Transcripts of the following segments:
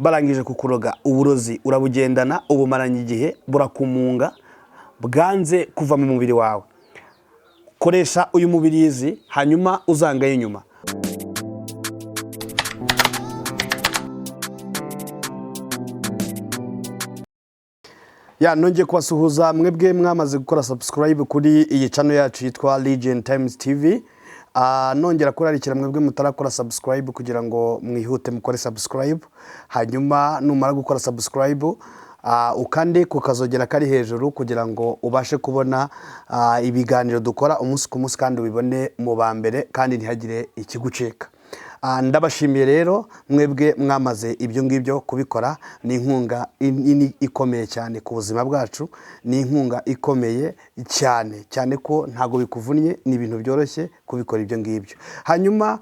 barangije kukuroga uburozi urabugendana ubumaranye igihe burakumunga bwanze kuva mu mubiri wawe. Koresha uyu mubirizi hanyuma uzangaye nyuma. Nongeye kubasuhuza mwebwe mwamaze gukora subscribe kuri iyi channel yacu yitwa Legend Times TV. Nongera kurarikira mwebwe mutarakora subscribe kugira ngo mwihute mukore subscribe, hanyuma numara gukora subscribe ukande kukazogera kari hejuru kugira ngo ubashe kubona ibiganiro dukora umunsi ku munsi kandi ubibone mu bambere kandi ntihagire ikiguceka. Ndabashimiye rero mwebwe mwamaze ibyo ngibyo kubikora. Ni inkunga ikomeye cyane ku buzima bwacu, ni inkunga ikomeye cyane ko ntago bikuvunnye, ni ibintu byoroshye kubikora ibyo ngibyo. Hanyuma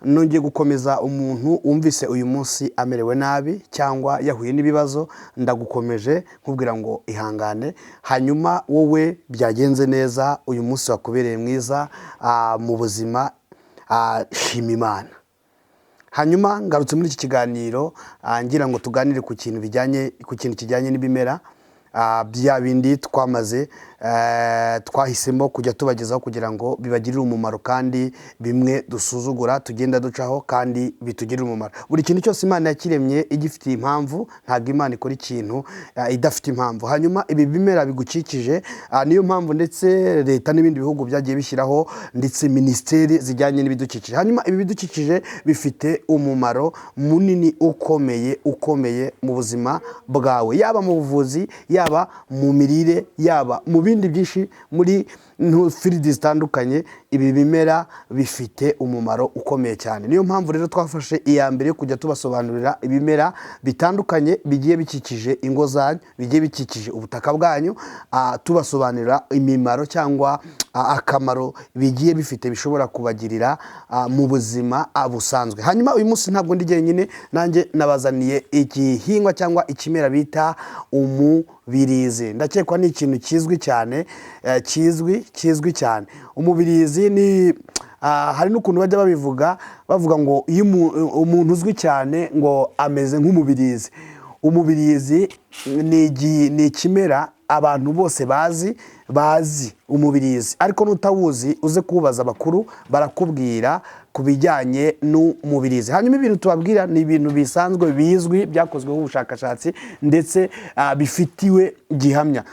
nongeye gukomeza umuntu umvise uyu munsi amerewe nabi cyangwa yahuye n'ibibazo, ndagukomeje nkubwira ngo ihangane. Hanyuma wowe byagenze neza, uyu munsi wakubereye mwiza mu buzima, shima Imana. Hanyuma ngarutse muri iki kiganiro ngira ngo tuganire ku kintu kijyanye n'ibimera bya bindi twamaze twahisemo kujya tubagezaho kugira ngo bibagirire umumaro, kandi bimwe dusuzugura tugenda ducaho kandi bitugirira umumaro. Buri kintu cyose Imana yakiremye igifitiye impamvu, ntabwo Imana ikora ikintu idafite impamvu. Hanyuma ibi bimera bigukikije, niyo mpamvu ndetse leta n'ibindi bihugu byagiye bishyiraho ndetse ministeri zijyanye n'ibidukikije. Hanyuma ibi bidukikije bifite umumaro munini ukomeye mu buzima bwawe, yaba mu buvuzi, yaba mu mirire, yaba mu bindi byinshi, muri fields zitandukanye. Ibi bimera bifite umumaro ukomeye cyane. Niyo mpamvu rero twafashe iya mbere kujya tubasobanurira ibimera bitandukanye bigiye bikikije ingo zanyu, bigiye bikikije ubutaka bwanyu, tubasobanurira imimaro cyangwa akamaro bigiye bifite bishobora kubagirira mu buzima busanzwe. Hanyuma uyu munsi ntabwo ndi jyenyine, nanjye nabazaniye igihingwa cyangwa ikimera bita umubirizi. Ndakekwa ni ikintu kizwi cyane, kizwi cyane. Umubirizi ni hari n'ukuntu bajya bavuga ngo iyo umuntu uzwi cyane ngo ameze nk'umubirizi. Umubirizi ni ikimera abantu bose bazi umubirizi, ariko nutawuzi uze kubaza abakuru barakubwira kubijyanye n'umubirizi. Hanyuma ibintu tubabwira ni ibintu bisanzwe bizwi, byakozweho ubushakashatsi ndetse bifitiwe gihamya.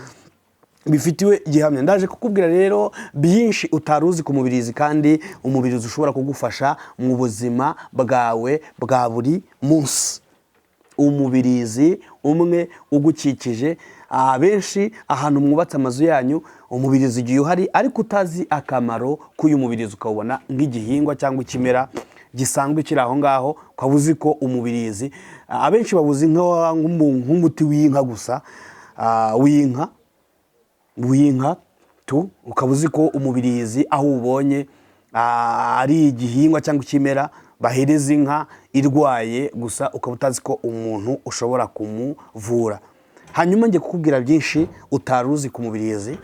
Ndaje kukubwira rero byinshi utaruzi ku mubirizi, kandi umubirizi ushobora kugufasha mu buzima bwawe bwa buri munsi. Umubirizi umwe ugukikije, benshi ahantu mwubatse amazu yanyu umubirizi igiye uhari, ariko utazi akamaro k'uyu mubirizi ukawubona nk'igihingwa cyangwa ikimera gisanzwe kiri aho ngaho. Ukaba uzi ko umubirizi abenshi babuzi nk'umuti w'inka gusa, w'inka tu, ukaba uzi ko umubirizi aho ubonye ari igihingwa cyangwa ikimera bahereza inka irwaye gusa, ukaba utazi ko umuntu ushobora kumuvura. Hanyuma ngiye kukubwira byinshi utaruzi ku mubirizi.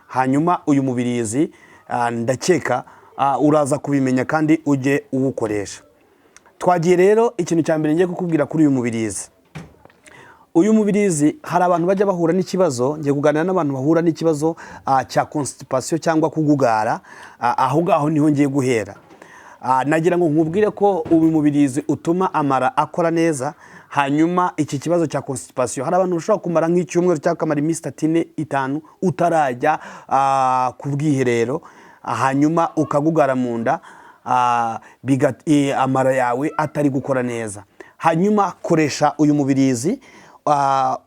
Hanyuma uyu mubirizi ndakeka uraza kubimenya kandi ujye uwukoresha. Twagiye rero, ikintu cya mbere ngiye kukubwira kuri uyu mubirizi. Uyu mubirizi hari abantu bajya bahura n'ikibazo, ngiye kuganira n'abantu bahura n'ikibazo cya constipation cyangwa kugugara. Aho ngaho niho ngiye guhera. Nagira ngo nkubwire ko uyu mubirizi utuma amara akora neza. Hanyuma iki kibazo cya constipation, hari abantu bashobora kumara nk'icyumweru cyangwa kamara iminsi 4-5 utarajya ku bwiherero, hanyuma ukagugara mu nda, amara yawe atari gukora neza. Hanyuma koresha uyu mubirizi,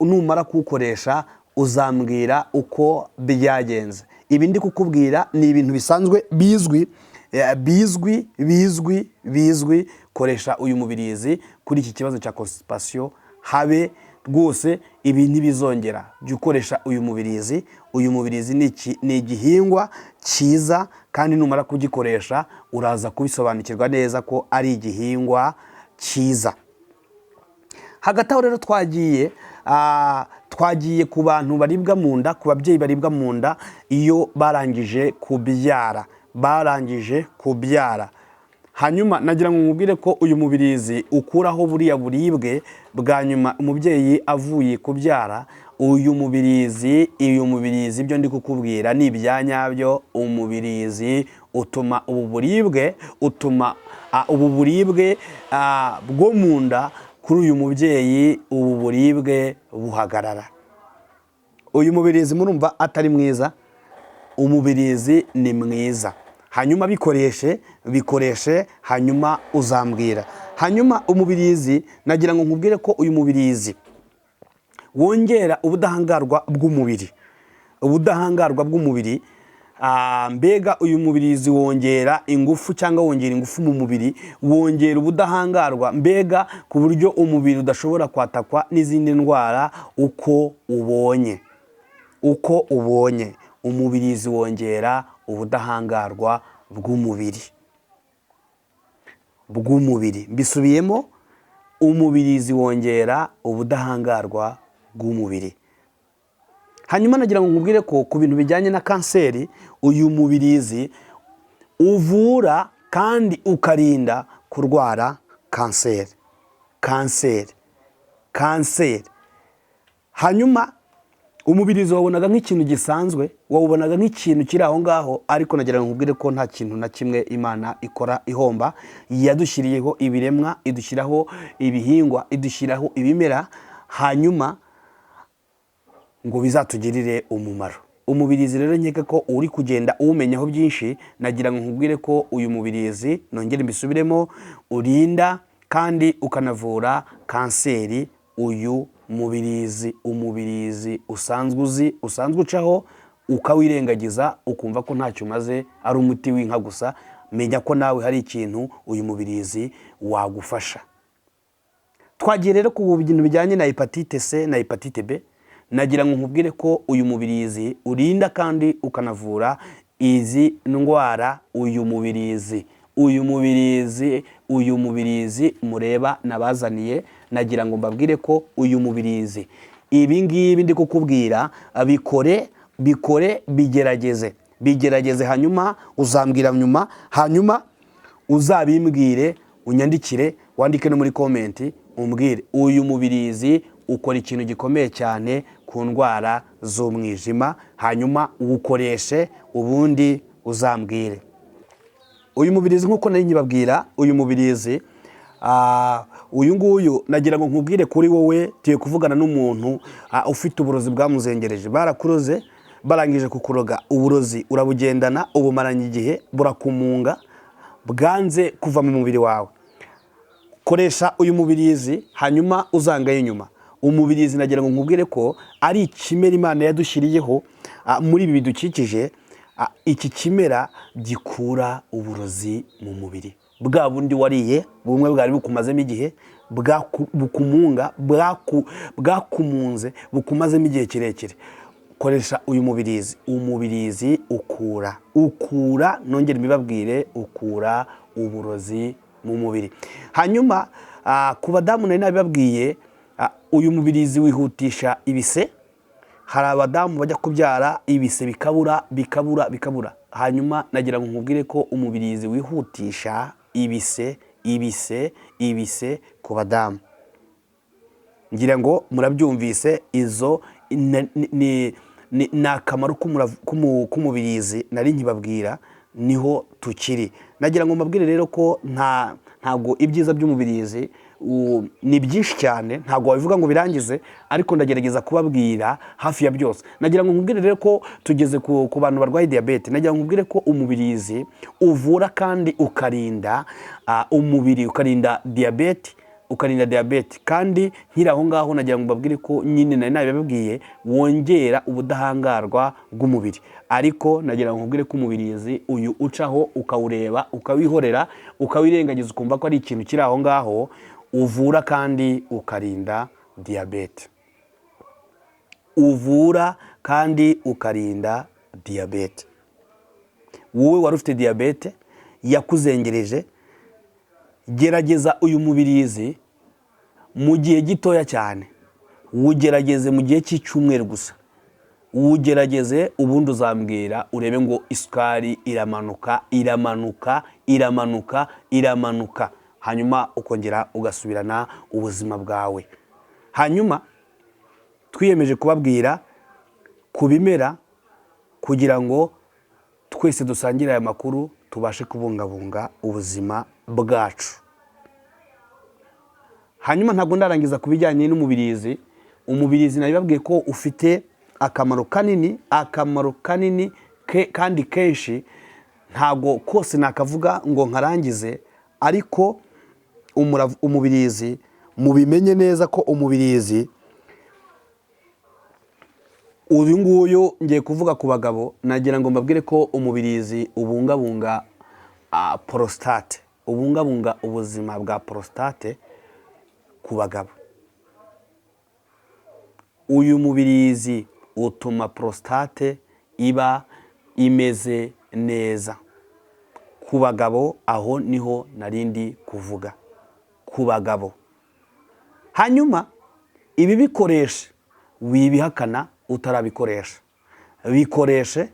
numara kuwukoresha uzambwira uko byagenze. Ibi ndi kukubwira ni ibintu bisanzwe bizwi. Koresha uyu mubirizi kuri iki kibazo cya constipation habe rwose, ibi ntibizongera. Jya ukoresha uyu mubirizi. Uyu mubirizi ni igihingwa cyiza, kandi numara kugikoresha uraza kubisobanukirwa neza ko ari igihingwa cyiza. Hagati aho rero twagiye ku bantu baribwa mu nda, ku babyeyi baribwa mu nda iyo barangije kubyara. hanyuma nagira ngo nkubwire ko uyu mubirizi ukuraho buriya buribwe bwa nyuma umubyeyi avuye kubyara. Uyu mubirizi ibyo ndi kukubwira ni ibyanyabyo. Umubirizi utuma ubu buribwe bwo mu nda kuri uyu mubyeyi, ubu buribwe buhagarara. Uyu mubirizi murumva atari mwiza? Umubirizi ni mwiza. Hanyuma bikoreshe hanyuma uzambwira. Hanyuma umubirizi nagira ngo nkubwire ko uyu mubirizi wongera ubudahangarwa bw'umubiri. Mbega uyu mubirizi wongera ingufu cyangwa wongera ingufu mu mubiri, wongera ubudahangarwa, mbega ku buryo umubiri udashobora kwatakwa n'izindi ndwara uko ubonye. Umubirizi wongera ubudahangarwa bw'umubiri. Mbisubiyemo, umubirizi wongera ubudahangarwa bw'umubiri. Hanyuma nagira ngo nkubwire ko ku bintu bijyanye na kanseri, uyu mubirizi uvura kandi ukarinda kurwara kanseri. Hanyuma umubirizi wabonaga nk'ikintu gisanzwe, wawubonaga nk'ikintu kiri aho ngaho, ariko nagira ngo nkubwire ko nta kintu na kimwe Imana ikora ihomba. Yadushyiriyeho ibiremwa, idushyiraho ibihingwa, idushyiraho ibimera, hanyuma ngo bizatugirire umumaro. Umubirizi rero nkeka ko uri kugenda uwumenyaho byinshi. Nagira ngo nkubwire ko uyu mubirizi, nongere mbisubiremo, urinda kandi ukanavura kanseri. Uyu umubirizi usanzwe ucaho ukawirengagiza ukumva ko ntacyo umaze, ari umuti w'inka gusa. Menya ko nawe hari ikintu uyu mubirizi wagufasha. Twagiye rero ku bintu bijyanye na hepatite C na hepatite B. Nagira ngo nkubwire ko uyu mubirizi urinda kandi ukanavura izi ndwara. Uyu mubirizi mureba nabazaniye, nagira ngo mbabwire ko uyu mubirizi, ibi ngibi ndi kukubwira, bigerageze hanyuma uzambwira nyuma, hanyuma uzabimbwire, unyandikire, wandike no muri komenti umbwire. Uyu mubirizi ukora ikintu gikomeye cyane ku ndwara z'umwijima, hanyuma uwukoreshe ubundi uzambwire. Uyu mubirizi nk'uko nari nkibabwira, uyu mubirizi uyu nguyu nagira ngo nkubwire kuri wowe, tugiye kuvugana n'umuntu ufite uburozi bwamuzengereje. Barakuroze, barangije kukuroga, uburozi urabugendana, ubumaranye igihe, burakumunga, bwanze kuva mu mubiri wawe. Koresha uyu mubirizi hanyuma uzangaye nyuma. Umubirizi nagira ngo nkubwire ko ari ikimera Imana yadushyiriyeho muri ibi bidukikije. Iki kimera gikura uburozi mu mubiri, bwa bundi wariye bumwe bwari bukumazemo igihe, bwakumunze, bukumazemo igihe kirekire. Koresha uyu mubirizi. Umubirizi ukura, nongere mbibabwire, ukura uburozi mu mubiri. Hanyuma ku badamu nari nabibabwiye, uyu mubirizi wihutisha ibise. Hari abadamu bajya kubyara ibise bikabura. Hanyuma nagira ngo nkubwire ko umubirizi wihutisha ibise ku badamu. Ngira ngo murabyumvise, izo ni akamaro k'umubirizi nari nkibabwira, niho tukiri. Nagira ngo mbabwire rero ko ntabwo ibyiza by'umubirizi ni byinshi cyane, ntabwo wabivuga ngo birangize, ariko ndagerageza kubabwira hafi ya byose. Nagira ngo nkubwire rero ko tugeze ku bantu barwaye diyabete. Nagira ngo nkubwire ko umubirizi uvura kandi ukarinda umubiri, ukarinda diyabete. Kandi nkiri aho ngaho nagira ngo mbabwire ko nyine nari nabibabwiye, wongera ubudahangarwa bw'umubiri. Ariko nagira ngo nkubwire ko umubirizi uyu ucaho ukawureba, ukawihorera, ukawirengagiza, ukumva ko ari ikintu kiri aho ngaho, uvura kandi ukarinda diyabete. Wowe wari ufite diyabete yakuzengereje, gerageza uyu mubirizi mu gihe gitoya cyane. Ugerageze mu gihe cy'icyumweru gusa. ugerageze ubundi uzambwira urebe ngo isukari iramanuka hanyuma ukongera ugasubirana ubuzima bwawe. Hanyuma twiyemeje kubabwira ku bimera kugira ngo twese dusangire aya makuru tubashe kubungabunga ubuzima bwacu. Hanyuma ntabwo ndarangiza kubijyanye n'umubirizi. Umubirizi nabibabwiye ko ufite akamaro kanini kandi kenshi, ntabwo kose nakavuga ngo nkarangize, ariko umubirizi mubimenye neza ko umubirizi uyu nguyu ngiye kuvuga ku bagabo, nagira ngo mbabwire ko umubirizi ubungabunga prostate, ubungabunga ubuzima bwa prostate ku bagabo. Uyu mubirizi utuma prostate iba imeze neza ku bagabo. Aho niho narindi kuvuga ku bagabo. Hanyuma ibi bikoresha wibihakana utarabikoresha, bikoreshe.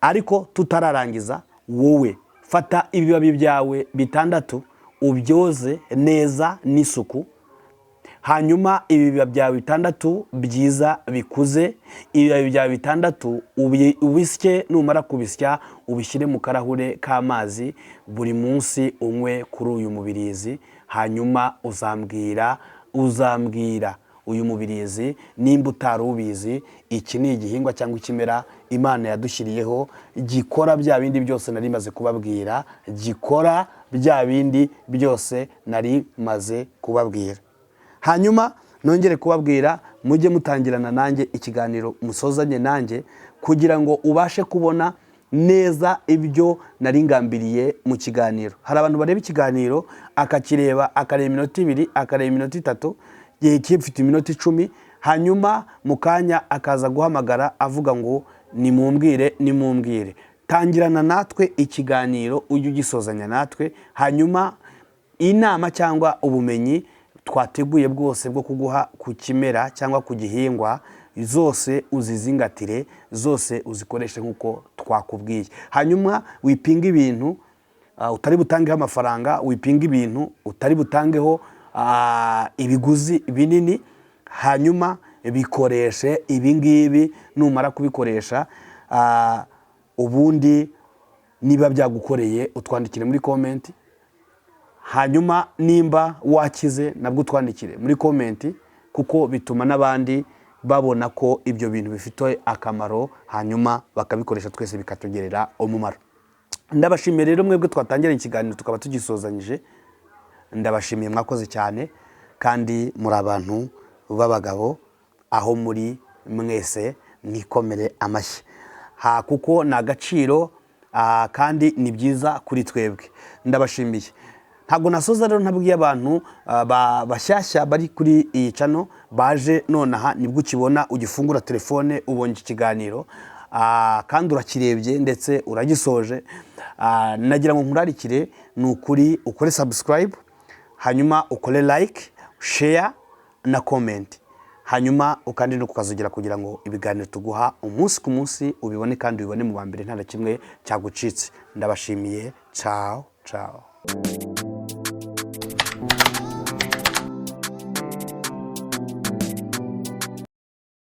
Ariko tutararangiza, wowe fata ibibabi byawe 6 ubyoze neza n'isuku. Hanyuma ibibabi byawe 6 byiza bikuze, ibibabi byawe 6 ubisye, numara kubisya ubishyire mu karahure k'amazi, buri munsi unywe kuri uyu mubirizi. Hanyuma uzambwira uyu mubirizi nimba utarubizi, iki ni igihingwa cyangwa ikimera Imana yadushyiriyeho gikora bya bindi byose nari maze kubabwira, gikora bya bindi byose nari maze kubabwira. Hanyuma nongere kubabwira mujye mutangirana nanjye ikiganiro, musozanye nanjye kugira ngo ubashe kubona neza ibyo nari ngambiriye mu kiganiro. Hari abantu bareba ikiganiro akakireba akareba iminota 2, akareba iminota 3, gihe kifite iminota 10, hanyuma mu kanya akaza guhamagara avuga ngo nimumbwire. Tangirana natwe ikiganiro, ujye ugisozanya natwe. Hanyuma inama cyangwa ubumenyi twateguye bwose bwo kuguha ku kimera cyangwa ku gihingwa, zose uzizingatire, zose uzikoreshe nkuko twakubwiye. Hanyuma wipinga ibintu utari butangeho amafaranga, wipinga ibintu utari butangeho ibiguzi binini. Hanyuma bikoreshe ibingibi, numara kubikoresha ubundi niba byagukoreye utwandikire muri comment. Hanyuma nimba wakize nabwo utwandikire muri comment, kuko bituma n'abandi babona ko ibyo bintu bifite akamaro, hanyuma bakabikoresha, twese bikatugerera umumaro. Ndabashimiye rero mwebwe twatangira ikiganiro tukaba tugisozanyije. Ndabashimiye, mwakoze cyane, kandi muri abantu b'abagabo, aho muri mwese mwikomere amashyi, kuko ni agaciro kandi ni byiza kuri twebwe. Ndabashimiye. Ntabwo nasoza rero ntabwiye abantu bashyashya bari kuri iyi channel baje nonaha nibwo ukibona, ugifungura telefone ubonye ikiganiro kandi urakirebye ndetse uragisoje. Nagira ngo nkurarikire ni ukuri ukore subscribe, hanyuma ukore like, share na comment, hanyuma ukandi no kukazugira kugira ngo ibiganiro tuguha umunsi ku munsi ubibone kandi ubibone mu bambere nta na kimwe cyagucitse. Ndabashimiye. Ciao.